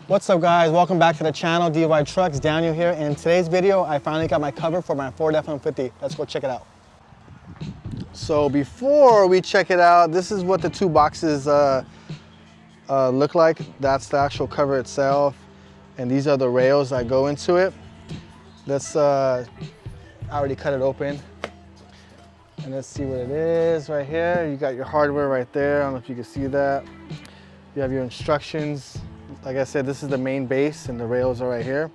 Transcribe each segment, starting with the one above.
What's up guys, welcome back to the channel, DIY Trucks, Daniel here. In today's video, I finally got my cover for my Ford F-150. Let's go check it out. So before we check it out, this is what the two boxes look like. That's the actual cover itself. And these are the rails that go into it. Let's, I already cut it open. And let's see what it is right here. You got your hardware right there. I don't know if you can see that. You have your instructions. Like I said, this is the main base and the rails are right here.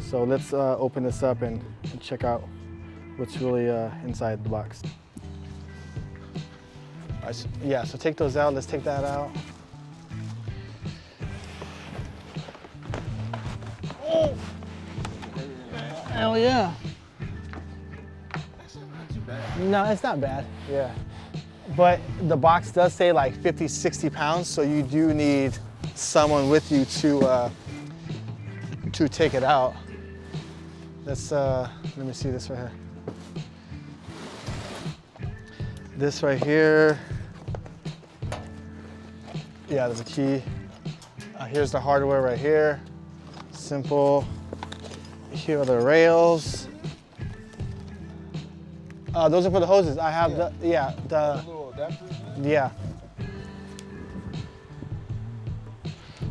So let's open this up and check out what's really inside the box. All right, yeah, so take those out. Let's take that out. Oh! Hell yeah. No, it's not bad, yeah. But the box does say like 50, 60 pounds, so you do need someone with you to take it out. Let's, let me see this right here. This right here, yeah, there's a key. Here's the hardware right here, simple. Here are the rails. Those are for the hoses. I have the little adapters, yeah.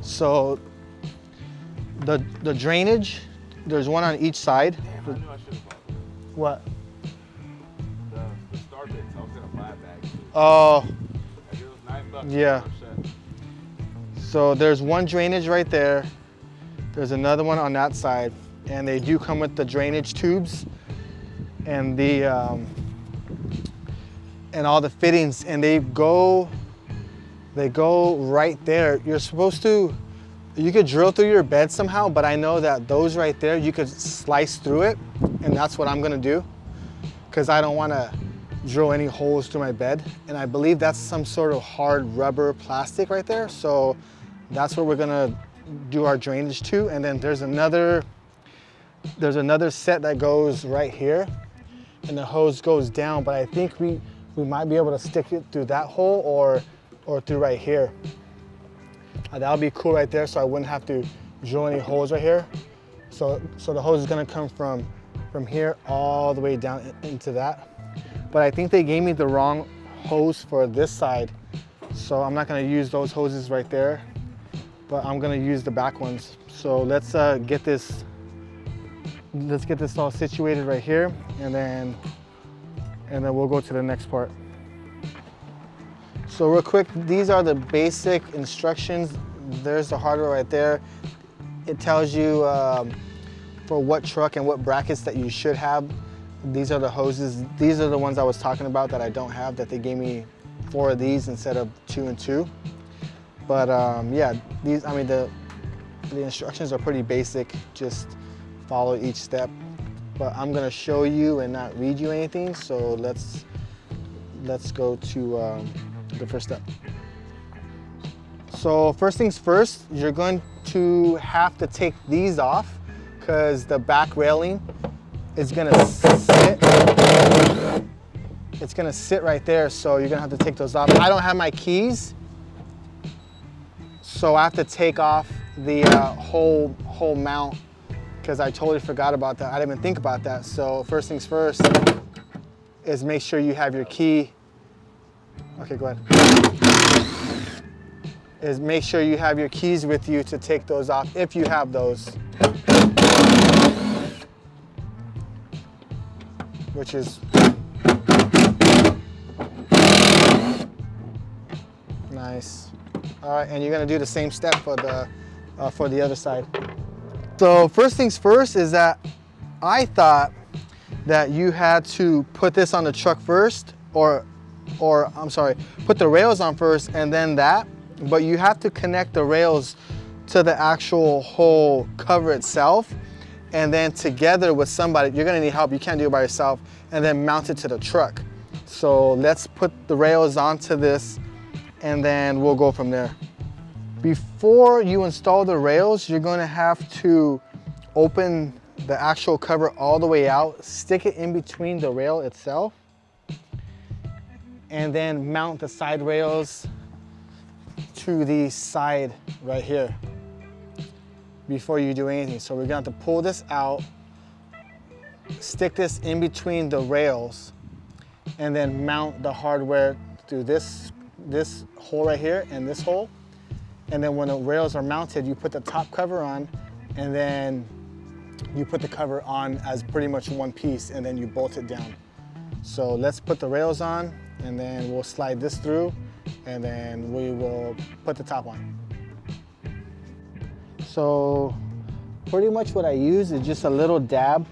So the drainage, there's one on each side. Damn, I knew I should have bought it. What? The star bits. I was gonna buy it back. Oh. Like, it was $9. Yeah. So there's one drainage right there. There's another one on that side, and they do come with the drainage tubes and the and all the fittings, and they go right there. You're supposed to, you could drill through your bed somehow, but I know that those right there, you could slice through it, and that's what I'm gonna do, because I don't wanna drill any holes through my bed. And I believe that's some sort of hard rubber plastic right there. So that's what we're gonna do our drainage to. And then there's another set that goes right here, and the hose goes down, but I think we might be able to stick it through that hole or through right here. That would be cool right there, so I wouldn't have to drill any holes right here. So the hose is gonna come from here all the way down into that. But I think they gave me the wrong hose for this side, so I'm not gonna use those hoses right there, but I'm gonna use the back ones. So let's get this all situated right here, and then we'll go to the next part. So real quick, these are the basic instructions. There's the hardware right there. It tells you for what truck and what brackets that you should have. These are the hoses. These are the ones I was talking about that I don't have, that they gave me 4 of these instead of 2 and 2. But yeah, these, I mean, the instructions are pretty basic. Just follow each step. But I'm gonna show you and not read you anything. So let's go to the first step. So first things first, you're going to have to take these off, because the back railing is gonna sit. It's gonna sit right there, so you're gonna have to take those off. I don't have my keys, so I have to take off the whole mount, because I totally forgot about that. I didn't even think about that. So first things first is make sure you have your key. Okay, go ahead. Is make sure you have your keys with you to take those off, if you have those. Which is nice. All right, and you're gonna do the same step for the other side. So first things first is that I thought that you had to put this on the truck first, or I'm sorry, put the rails on first and then that, but you have to connect the rails to the actual whole cover itself, and then together with somebody, you're gonna need help, you can't do it by yourself, and then mount it to the truck. So let's put the rails onto this, and then we'll go from there. Before you install the rails, you're gonna have to open the actual cover all the way out, stick it in between the rail itself, and then mount the side rails to the side right here. before you do anything. So we're gonna have to pull this out, stick this in between the rails, and then mount the hardware through this hole right here and this hole. And then when the rails are mounted, you put the top cover on, and then you put the cover on as pretty much one piece, and then you bolt it down. So let's put the rails on, and then we'll slide this through, and then we will put the top on. So pretty much what I use is just a little dab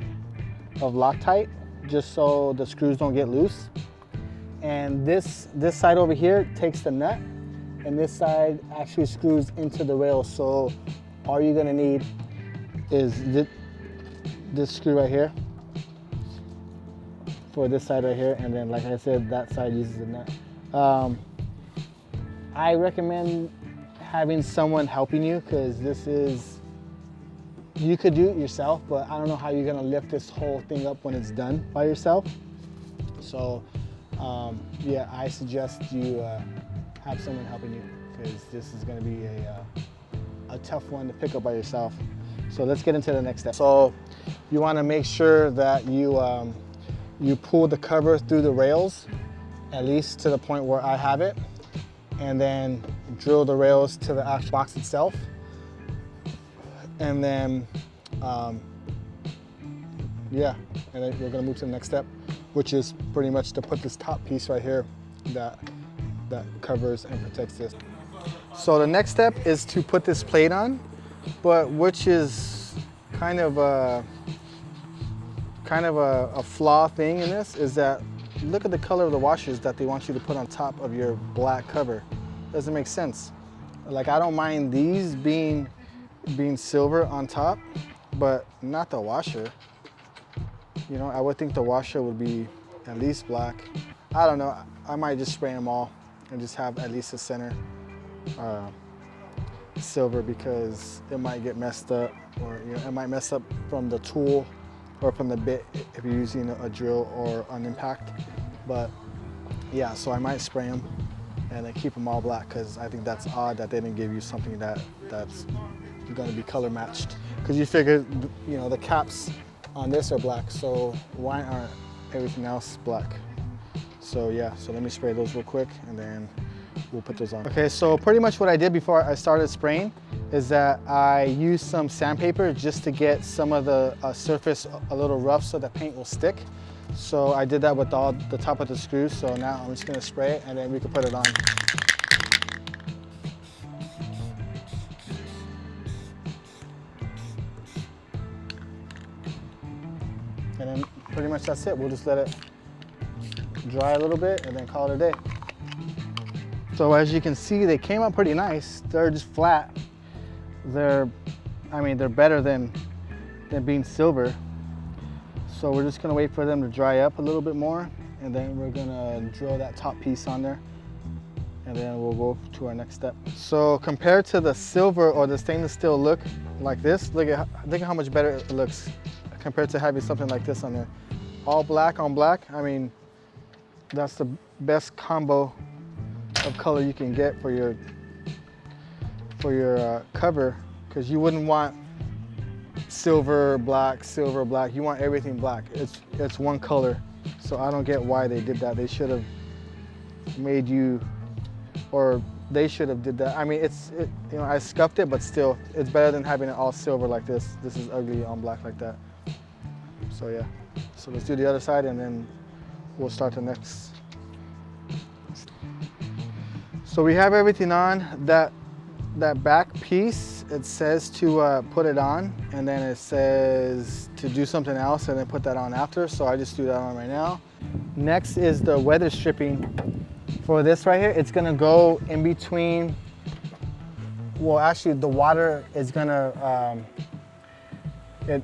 of Loctite, just so the screws don't get loose. And this side over here takes the nut, and this side actually screws into the rail. So all you're gonna need is this screw right here for this side right here, and then like I said, that side uses the nut. I recommend having someone helping you, because you could do it yourself, but I don't know how you're gonna lift this whole thing up when it's done by yourself. So yeah, I suggest you have someone helping you, because this is gonna be a tough one to pick up by yourself. So let's get into the next step. So you wanna make sure that you pull the cover through the rails, at least to the point where I have it, and then drill the rails to the actual box itself. And then, yeah, and then we're gonna move to the next step, which is pretty much to put this top piece right here that covers and protects this. So the next step is to put this plate on, but which is kind of a flaw thing in this, is that look at the color of the washers that they want you to put on top of your black cover. Doesn't make sense. Like, I don't mind these being silver on top, but not the washer. You know, I would think the washer would be at least black. I don't know, I might just spray them all and just have at least the center silver, because it might get messed up, or you know, it might mess up from the tool or from the bit if you're using a drill or an impact. But yeah, so I might spray them and then keep them all black, because I think that's odd that they didn't give you something that's going to be color matched, because you figure, you know, the caps on this are black, so why aren't everything else black? So yeah, so let me spray those real quick, and then we'll put those on. Okay, so pretty much what I did before I started spraying is that I used some sandpaper just to get some of the surface a little rough so the paint will stick. So I did that with all the top of the screws. So now I'm just gonna spray it, and then we can put it on. And then pretty much that's it. We'll just let it dry a little bit and then call it a day. So as you can see, they came out pretty nice. They're just flat. They're better than being silver. So we're just gonna wait for them to dry up a little bit more, and then we're gonna drill that top piece on there, and then we'll go to our next step. So compared to the silver or the stainless steel look like this, look at how much better it looks compared to having something like this on there. All black on black. I mean, that's the best combo of color you can get for your cover, because you wouldn't want silver, black, you want everything black. It's one color. So I don't get why they did that. They should have made you, or they should have did that. I mean, you know, I scuffed it, but still, it's better than having it all silver like this. This is ugly on black like that. So yeah, so let's do the other side, and then we'll start the next. So we have everything on. That back piece, it says to put it on, and then it says to do something else and then put that on after. So I just do that on right now. Next is the weather stripping. For this right here, it's gonna go in between, well, actually the water is gonna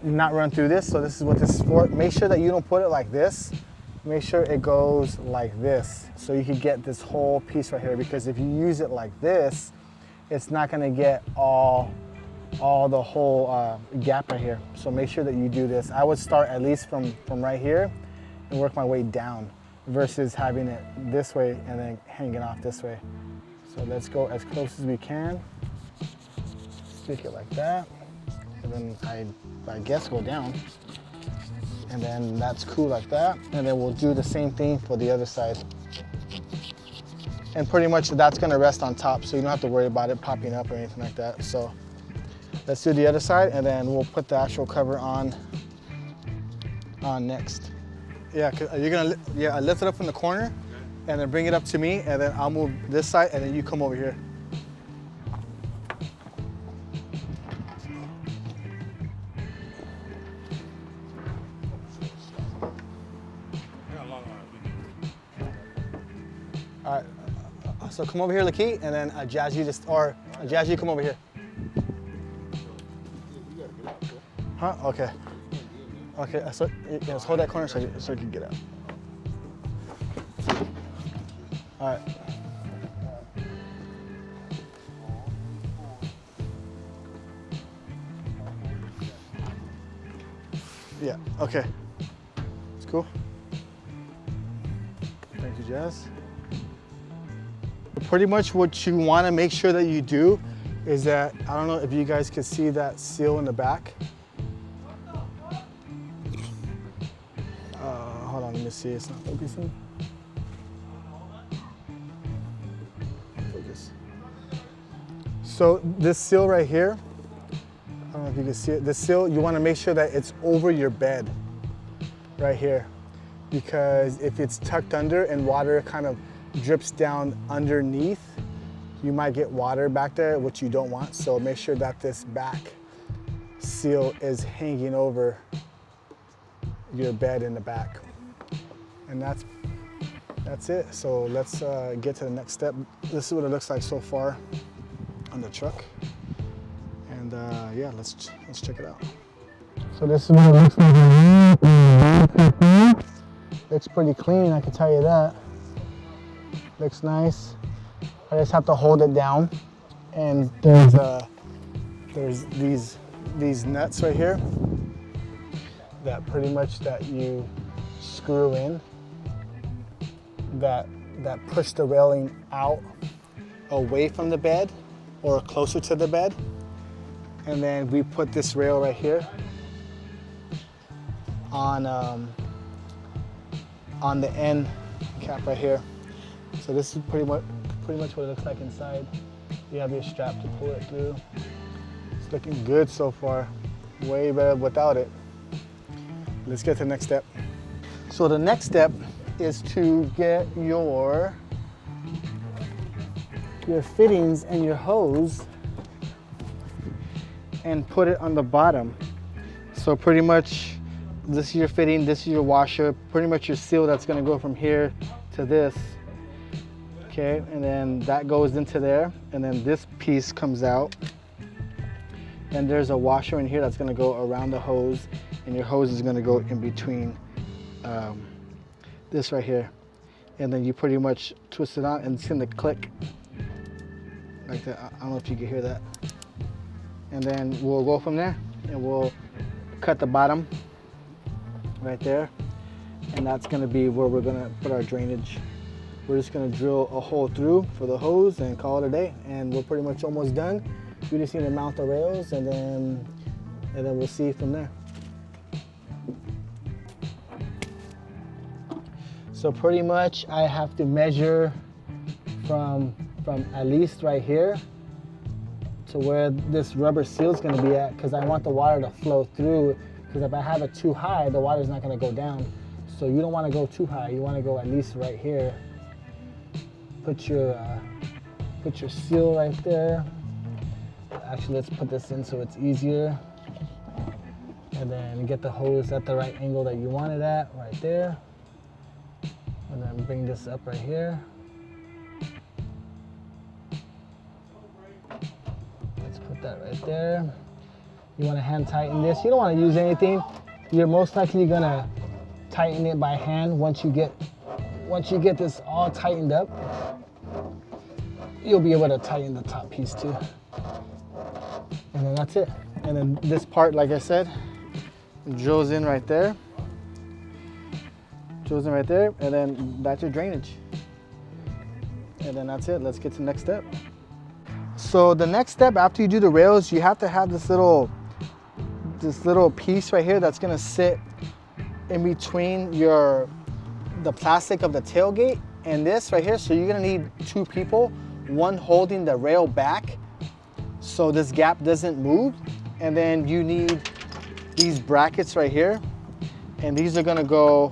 not run through this. So this is what this is for. Make sure that you don't put it like this. Make sure it goes like this, so you can get this whole piece right here, because if you use it like this, it's not gonna get all the whole gap right here. So make sure that you do this. I would start at least from right here and work my way down, versus having it this way and then hanging off this way. So let's go as close as we can. Stick it like that. and then I guess go down. And then that's cool like that. And then we'll do the same thing for the other side. And pretty much that's gonna rest on top, so you don't have to worry about it popping up or anything like that. So let's do the other side, and then we'll put the actual cover on next. Yeah, you're gonna lift it up from the corner, and then bring it up to me, and then I'll move this side, and then you come over here. All right, so come over here, Lakeith, and then Jazz, you Jazz, you come over here. Huh? Okay. Okay, so just hold that corner so you can get out. All right. Yeah, okay. It's cool. Thank you, Jazz. Pretty much what you want to make sure that you do is that, I don't know if you guys can see that seal in the back. Hold on, let me see, it's not focusing. Focus. So this seal right here, I don't know if you can see it, this seal, you want to make sure that it's over your bed, right here. Because if it's tucked under and water kind of drips down underneath, you might get water back there, which you don't want. So make sure that this back seal is hanging over your bed in the back. And that's it. So let's get to the next step. This is what it looks like so far on the truck. And yeah, let's check it out. So this is what it looks like. Looks pretty clean, I can tell you that. Looks nice. I just have to hold it down, and there's these nuts right here that pretty much that you screw in that push the railing out away from the bed or closer to the bed, and then we put this rail right here on the end cap right here. So this is pretty much what it looks like inside. You have your strap to pull it through. It's looking good so far. Way better without it. Let's get to the next step. So the next step is to get your fittings and your hose and put it on the bottom. So pretty much this is your fitting, this is your washer, pretty much your seal that's gonna go from here to this. Okay, and then that goes into there, and then this piece comes out. And there's a washer in here that's gonna go around the hose, and your hose is gonna go in between this right here. And then you pretty much twist it on, and it's gonna click like that. I don't know if you can hear that. And then we'll go from there, and we'll cut the bottom right there. And that's gonna be where we're gonna put our drainage. We're just gonna drill a hole through for the hose and call it a day. And we're pretty much almost done. We just need to mount the rails, and then we'll see from there. So pretty much I have to measure from at least right here to where this rubber seal is gonna be at, because I want the water to flow through, because if I have it too high, the water's not gonna go down. So you don't wanna go too high, you wanna go at least right here. Put your seal right there. Actually, let's put this in so it's easier. And then get the hose at the right angle that you want it at, right there. And then bring this up right here. Let's put that right there. You want to hand tighten this. You don't want to use anything. You're most likely gonna tighten it by hand. Once you get this all tightened up, you'll be able to tighten the top piece too. And then that's it. And then this part, like I said, drills in right there. Drills in right there, and then that's your drainage. And then that's it. Let's get to the next step. So the next step after you do the rails, you have to have this little this little piece right here that's gonna sit in between the plastic of the tailgate and this right here. So you're gonna need 2 people, one holding the rail back so this gap doesn't move. And then you need these brackets right here. And these are gonna go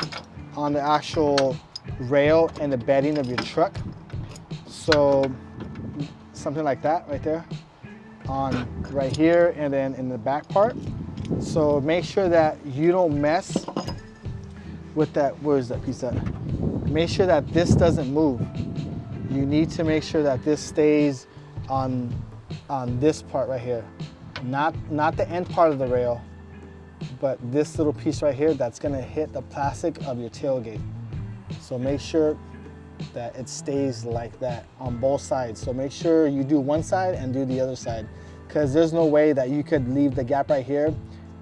on the actual rail and the bedding of your truck. So something like that right there on right here and then in the back part. So make sure that you don't mess with that. Where's that piece at? Make sure that this doesn't move. You need to make sure that this stays on this part right here. Not the end part of the rail, but this little piece right here that's gonna hit the plastic of your tailgate. So make sure that it stays like that on both sides. So make sure you do one side and do the other side, because there's no way that you could leave the gap right here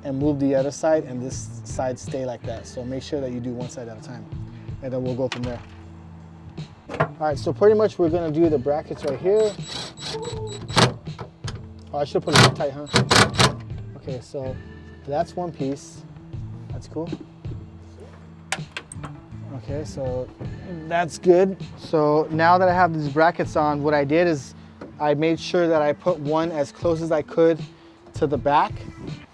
and move the other side and this side stay like that. So make sure that you do one side at a time, and then we'll go from there. All right, so pretty much we're gonna do the brackets right here. Oh, I should put it tight, huh? Okay, so that's one piece. That's cool. Okay, so that's good. So now that I have these brackets on, what I did is I made sure that I put one as close as I could to the back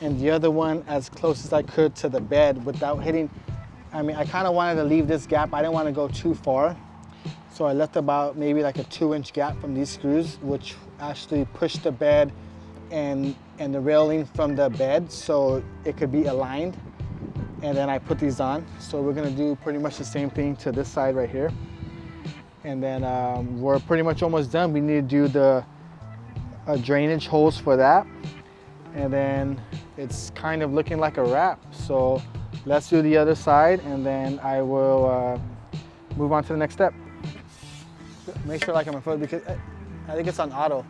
and the other one as close as I could to the bed without hitting. I mean, I kind of wanted to leave this gap. I didn't want to go too far. So I left about maybe like a 2-inch gap from these screws, which actually pushed the bed and the railing from the bed so it could be aligned. And then I put these on. So we're gonna do pretty much the same thing to this side right here. And then we're pretty much almost done. We need to do the drainage holes for that. And then it's kind of looking like a wrap. So let's do the other side and then I will move on to the next step. Make sure I like my foot because I think it's on auto,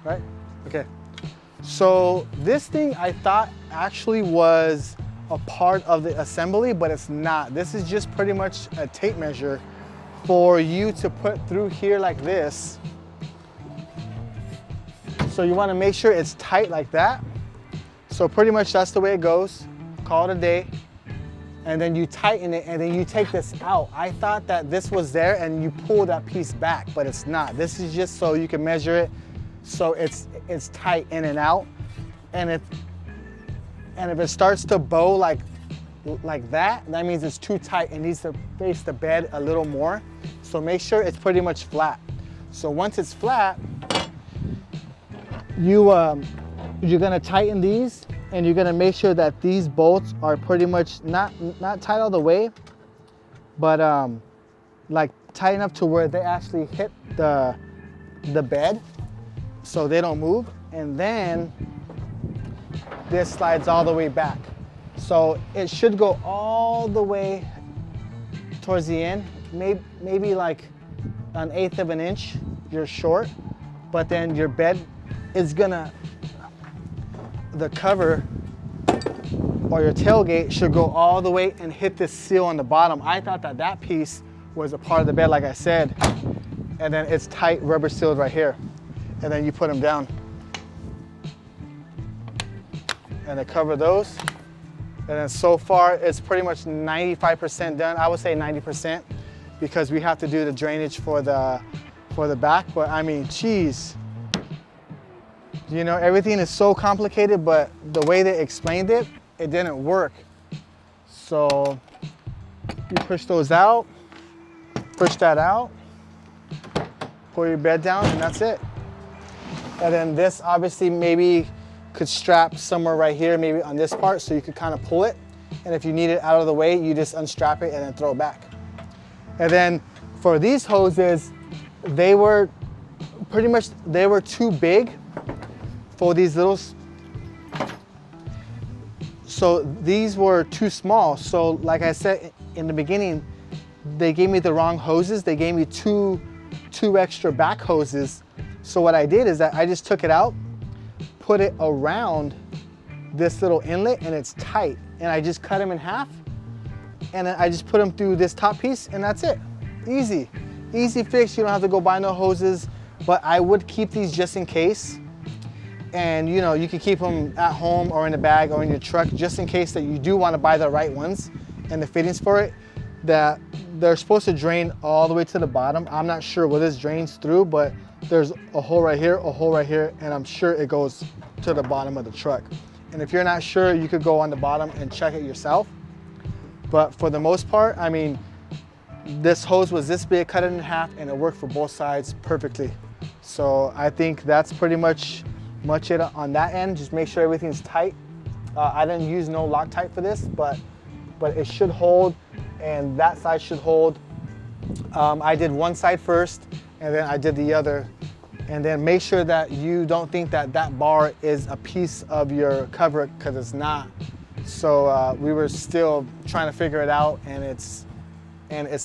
right? Okay. So this thing I thought actually was a part of the assembly, but it's not. This is just pretty much a tape measure for you to put through here like this. So you want to make sure it's tight like that. So pretty much that's the way it goes. Call it a day. And then you tighten it and then you take this out. I thought that this was there and you pull that piece back, but it's not. This is just so you can measure it so it's tight in and out. And if it starts to bow like that, that means it's too tight. It needs to face the bed a little more. So make sure it's pretty much flat. So once it's flat, you're gonna tighten these and you're gonna make sure that these bolts are pretty much not tight all the way, but like tight enough to where they actually hit the bed so they don't move. And then this slides all the way back. So it should go all the way towards the end, maybe like 1/8 of an inch, you're short, but then your bed is gonna, the cover or your tailgate should go all the way and hit this seal on the bottom. I thought that piece was a part of the bed, like I said, and then it's tight rubber sealed right here. And then you put them down. And then cover those. And then so far it's pretty much 95% done. I would say 90% because we have to do the drainage for the back. But I mean, geez, you know, everything is so complicated, but the way they explained it, it didn't work. So you push those out, push that out, pull your bed down, and that's it. And then this obviously maybe could strap somewhere right here, maybe on this part, so you could kind of pull it. And if you need it out of the way, you just unstrap it and then throw it back. And then for these hoses, they were too big for these little, so these were too small. So like I said in the beginning, they gave me the wrong hoses. They gave me two extra back hoses. So what I did is that I just took it out, put it around this little inlet, and it's tight. And I just cut them in half, and then I just put them through this top piece, and that's it. Easy, easy fix. You don't have to go buy no hoses, but I would keep these just in case. And you know, you can keep them at home or in a bag or in your truck, just in case that you do want to buy the right ones and the fittings for it, that they're supposed to drain all the way to the bottom. I'm not sure what this drains through, but there's a hole right here, a hole right here, and I'm sure it goes to the bottom of the truck. And if you're not sure, you could go on the bottom and check it yourself. But for the most part, I mean, this hose was this big, cut it in half, and it worked for both sides perfectly. So I think that's pretty much it on that end. Just make sure everything's tight. I didn't use no Loctite for this, but it should hold, and that side should hold. I did one side first, and then I did the other. And then make sure that you don't think that that bar is a piece of your cover, because it's not. So we were still trying to figure it out, and it's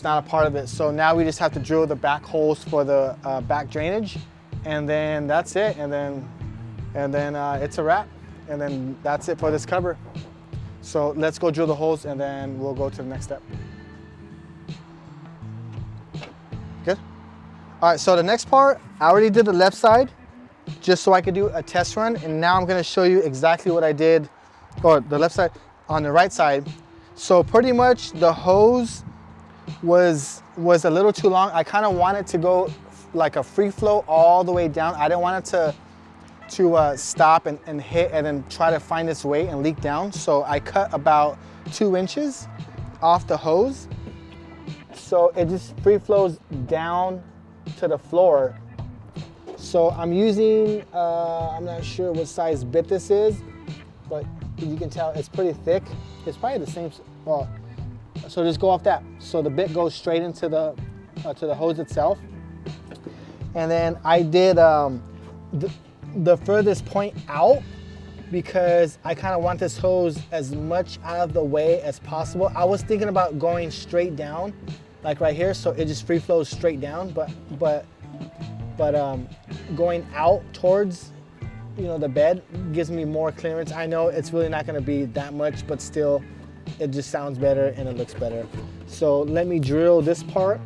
not a part of it. So now we just have to drill the back holes for the back drainage, and then that's it. And then it's a wrap, and then that's it for this cover. So let's go drill the holes, and then we'll go to the next step. Good? All right, so the next part, I already did the left side just so I could do a test run, and now I'm gonna show you exactly what I did, or the left side on the right side. So pretty much the hose was a little too long. I kind of wanted to go like a free flow all the way down. I didn't want it to stop and hit and then try to find its way and leak down. So I cut about 2 inches off the hose. So it just free flows down to the floor. So I'm using, I'm not sure what size bit this is, but you can tell it's pretty thick. It's probably the same, well, so just go off that. So the bit goes straight into the to the hose itself. And then I did the furthest point out, because I kind of want this hose as much out of the way as possible. I was thinking about going straight down, like right here, so it just free flows straight down, but going out towards, you know, the bed gives me more clearance. I know it's really not gonna be that much, but still, it just sounds better and it looks better. So let me drill this part.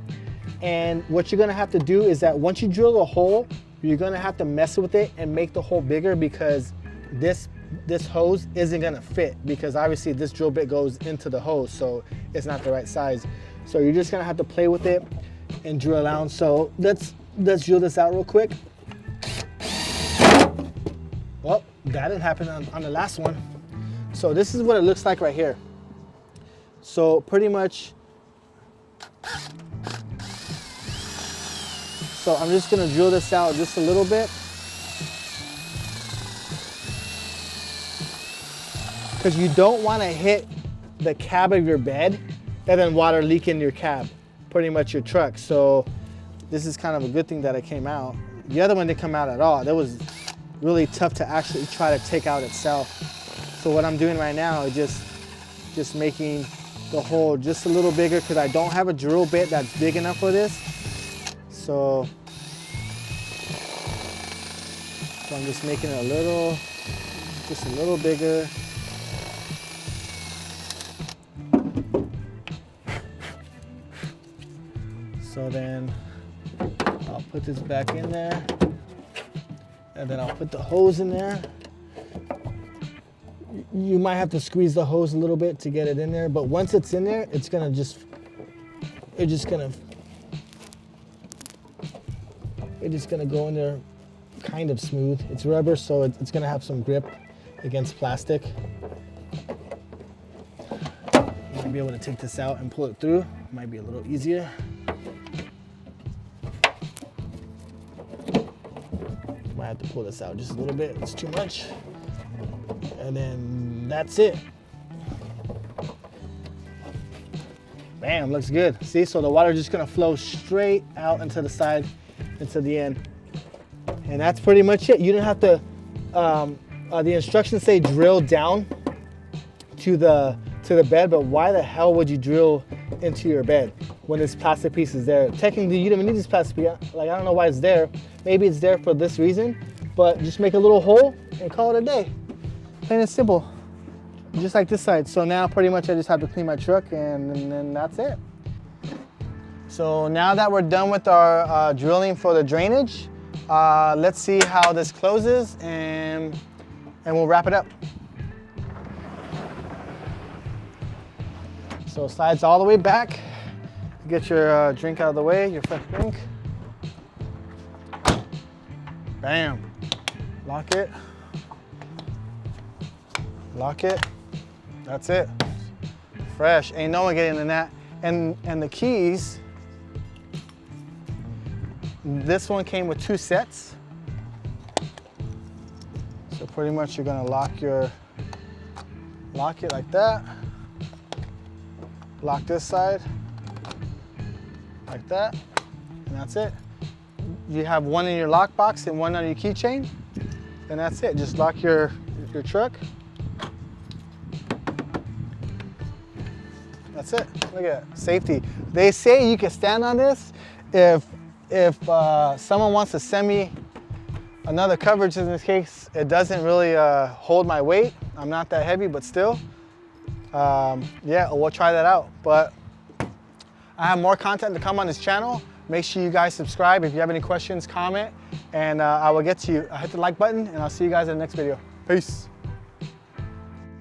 And what you're gonna have to do is that once you drill the hole, you're gonna have to mess with it and make the hole bigger, because this hose isn't gonna fit, because obviously this drill bit goes into the hose, so it's not the right size. So you're just gonna have to play with it and drill around. So let's drill this out real quick. Well, that didn't happen on the last one. So this is what it looks like right here. So pretty much, so I'm just gonna drill this out just a little bit, because you don't wanna hit the cab of your bed and then water leak in your cab, pretty much your truck. So this is kind of a good thing that it came out. The other one didn't come out at all. That was really tough to actually try to take out itself. So what I'm doing right now is just making the hole just a little bigger, because I don't have a drill bit that's big enough for this. So I'm just making it just a little bigger. So then I'll put this back in there, and then I'll put the hose in there. You might have to squeeze the hose a little bit to get it in there, but once it's in there, it's just gonna go in there kind of smooth. It's rubber, so it's gonna have some grip against plastic. You might be able to take this out and pull it through. Might be a little easier. Might have to pull this out just a little bit. It's too much. And then that's it. Bam, looks good. See, so the water is just gonna flow straight out into the side, into the end. And that's pretty much it. You don't have to, the instructions say drill down to the bed, but why the hell would you drill into your bed when this plastic piece is there? Technically, you don't even need this plastic piece. Like, I don't know why it's there. Maybe it's there for this reason, but just make a little hole and call it a day. Plain and simple, just like this side. So now pretty much I just have to clean my truck, and then that's it. So now that we're done with our drilling for the drainage, Let's see how this closes and we'll wrap it up. So slides all the way back. Get your drink out of the way, your fresh drink. Bam. Lock it. Lock it. That's it. Fresh. Ain't no one getting in that. And the keys, this one came with 2 sets. So pretty much you're gonna lock it like that. Lock this side like that, and that's it. You have one in your lockbox and one on your keychain, and that's it. Just lock your truck. That's it. Look at that. Safety. They say you can stand on this if someone wants to send me another coverage. In this case, it doesn't really hold my weight. I'm not that heavy, but still. Yeah, we'll try that out. But I have more content to come on this channel. Make sure you guys subscribe. If you have any questions, comment, and I will get to you. Hit the like button, and I'll see you guys in the next video. Peace.